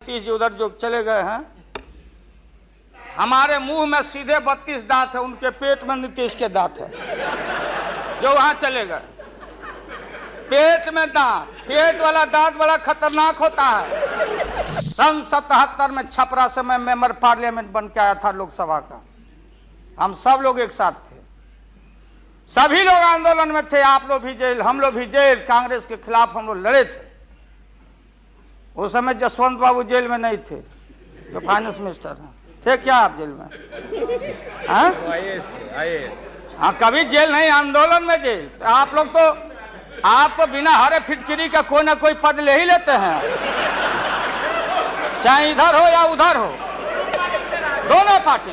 नीतीश जी उधर जो चले गए हैं, हमारे मुंह में सीधे 32 दांत है, उनके पेट में नीतीश के दांत है जो वहां चले गए। पेट में दांत, पेट वाला दांत बड़ा खतरनाक होता है। सन 77 में छपरा से मैं मेंबर पार्लियामेंट बन के आया था लोकसभा का। हम सब लोग एक साथ थे, सभी लोग आंदोलन में थे। आप लोग भी जेल, हम लोग भी जेल। कांग्रेस के खिलाफ हम लोग लड़े थे। उस समय जसवंत बाबू जेल में नहीं थे, जो फाइनेंस मिनिस्टर हैं। थे क्या आप जेल में? हाँ, कभी जेल नहीं, आंदोलन में जेल। तो आप लोग तो आप बिना हरे फिटकिरी का कोई ना कोई पद ले ही लेते हैं, चाहे इधर हो या उधर हो, दोनों पार्टी।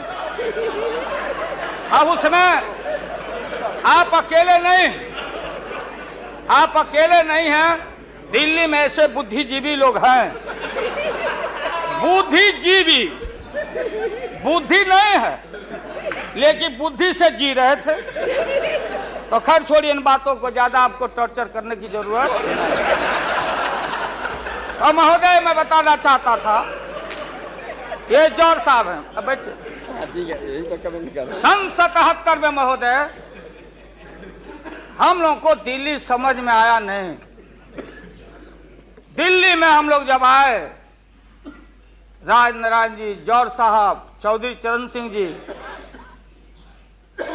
अब उसमें आप अकेले नहीं हैं। दिल्ली में ऐसे बुद्धिजीवी लोग हैं, बुद्धिजीवी, बुद्धि नहीं है लेकिन बुद्धि से जी रहे थे। तो खैर छोड़िए इन बातों को, ज्यादा आपको टॉर्चर करने की जरूरत नहीं। तो महोदय, मैं बताना चाहता था, ये जौहर साहब हैं, अब बैठिए। सन 77 में महोदय हम लोग को दिल्ली समझ में आया नहीं। दिल्ली में हम लोग जब आए, राज नारायण जी, जौहर साहब, चौधरी चरण सिंह जी,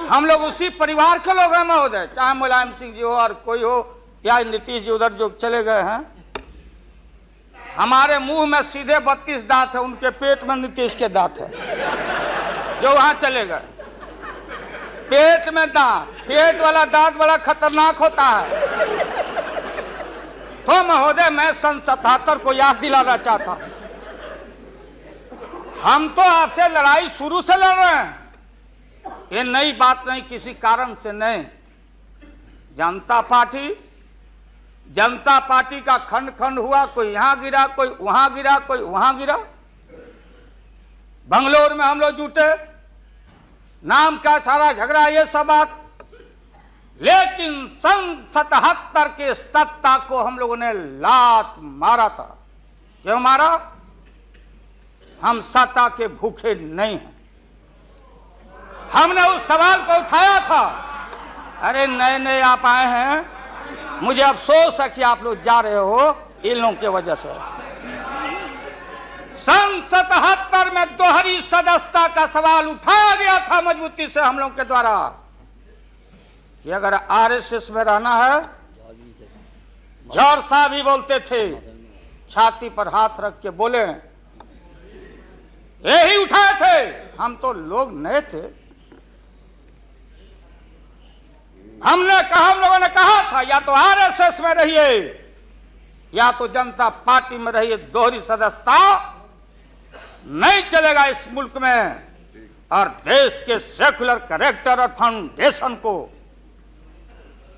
हम लोग उसी परिवार के लोग हैं महोदय। चाहे मुलायम सिंह जी हो और कोई हो, या नीतीश जी उधर जो चले गए हैं, हमारे मुंह में सीधे 32 दांत है, उनके पेट में नीतीश के दांत है जो वहां चले गए। पेट में दांत, पेट वाला दांत बड़ा खतरनाक होता है। तो महोदय, मैं सन 77 को याद दिलाना चाहता हूं। हम तो आपसे लड़ाई शुरू से लड़ रहे हैं, ये नई बात नहीं, किसी कारण से नहीं। जनता पार्टी का खंड खंड हुआ, कोई यहां गिरा, कोई वहां गिरा, कोई वहां गिरा। बंगलोर में हम लोग जुटे, नाम का सारा झगड़ा, ये सब बात। लेकिन सन 77 के सत्ता को हम लोगों ने लात मारा था। क्यों मारा? हम सत्ता के भूखे नहीं हैं। हमने उस सवाल को उठाया था। अरे नए नए आप आए हैं, मुझे अफसोस है कि आप लोग जा रहे हो इन लोगों की वजह से। सन 77 में दोहरी सदस्यता का सवाल उठाया गया था मजबूती से हम लोगों के द्वारा कि अगर आरएसएस में रहना है। जौहर साहब भी बोलते थे, छाती पर हाथ रख के बोले, यही उठाए थे। हम तो लोग नए थे, हम लोगों ने कहा था या तो आरएसएस में रहिए या तो जनता पार्टी में रहिए। दोहरी सदस्यता नहीं चलेगा इस मुल्क में, और देश के सेकुलर कैरेक्टर और फाउंडेशन को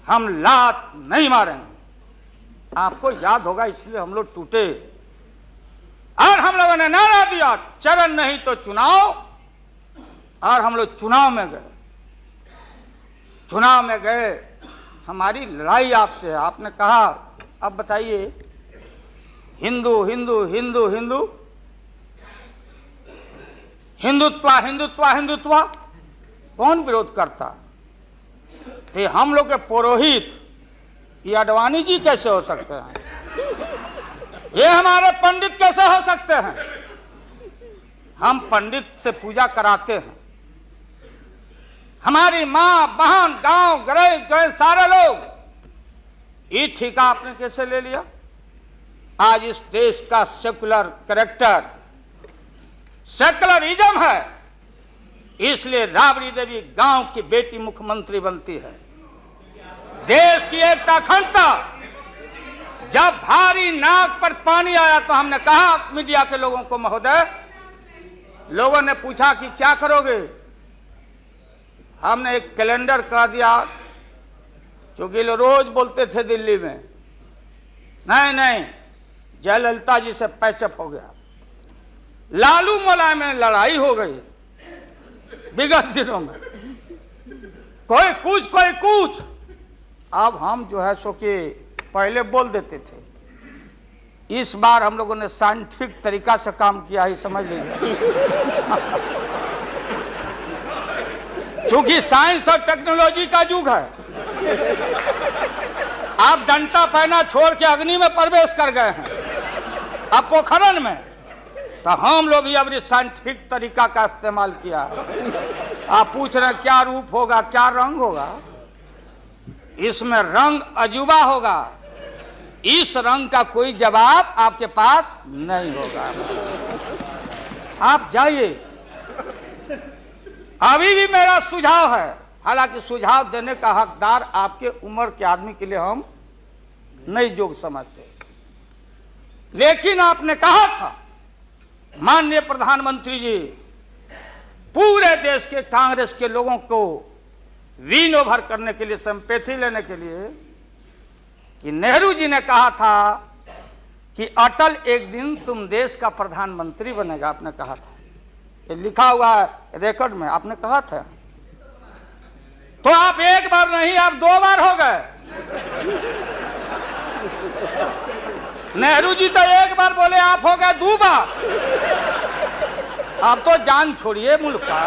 हम लात नहीं मारेंगे। आपको याद होगा, इसलिए हम लोग टूटे और हम लोगों ने नारा दिया, चरण नहीं तो चुनाव। और हम लोग चुनाव में गए। हमारी लड़ाई आपसे, आपने कहा अब बताइए, हिंदू हिंदू हिंदू हिंदू हिंदुत्व कौन विरोध करता? तो हम लोग के पुरोहित ये अडवाणी जी कैसे हो सकते हैं? ये हमारे पंडित कैसे हो सकते हैं? हम पंडित से पूजा कराते हैं। हमारी माँ बहन गांव गए सारे लोग। ये ठेका आपने कैसे ले लिया? आज इस देश का सेकुलर कैरेक्टर, सेकुलरिज्म है, इसलिए राबड़ी देवी गांव की बेटी मुख्यमंत्री बनती है। देश की एकता अखंडता। जब भारी नाक पर पानी आया तो हमने कहा मीडिया के लोगों को, महोदय, लोगों ने पूछा कि क्या करोगे? हमने एक कैलेंडर कह दिया, क्योंकि लोग रोज बोलते थे दिल्ली में, नहीं जयललिता जी से पैचअप हो गया। लालू मुलायम में लड़ाई हो गई विगत दिनों में, कोई कुछ। अब हम जो है सो कि पहले बोल देते थे, इस बार हम लोगों ने साइंटिफिक तरीका से काम किया है, समझ लीजिए। क्योंकि साइंस और टेक्नोलॉजी का युग है। आप डंडा पहना छोड़ के अग्नि में प्रवेश कर गए हैं, अब पोखरन में, तो हम लोग भी अब साइंटिफिक तरीका का इस्तेमाल किया है। आप पूछ रहे हैं क्या रूप होगा, क्या रंग होगा? इसमें रंग अजूबा होगा, इस रंग का कोई जवाब आपके पास नहीं होगा। आप जाइए। अभी भी मेरा सुझाव है, हालांकि सुझाव देने का हकदार आपके उम्र के आदमी के लिए हम नहीं योग्य समझते, लेकिन आपने कहा था माननीय प्रधानमंत्री जी, पूरे देश के कांग्रेस के लोगों को विन ओवर करने के लिए, संपैथी लेने के लिए, कि नेहरू जी ने कहा था कि अटल एक दिन तुम देश का प्रधानमंत्री बनेगा। आपने कहा था, ये लिखा हुआ है रिकॉर्ड में, आपने कहा था। तो आप एक बार नहीं, आप 2 बार हो गए। नेहरू जी तो एक बार बोले, आप हो गए 2 बार। आप तो जान छोड़िए मुल्क का।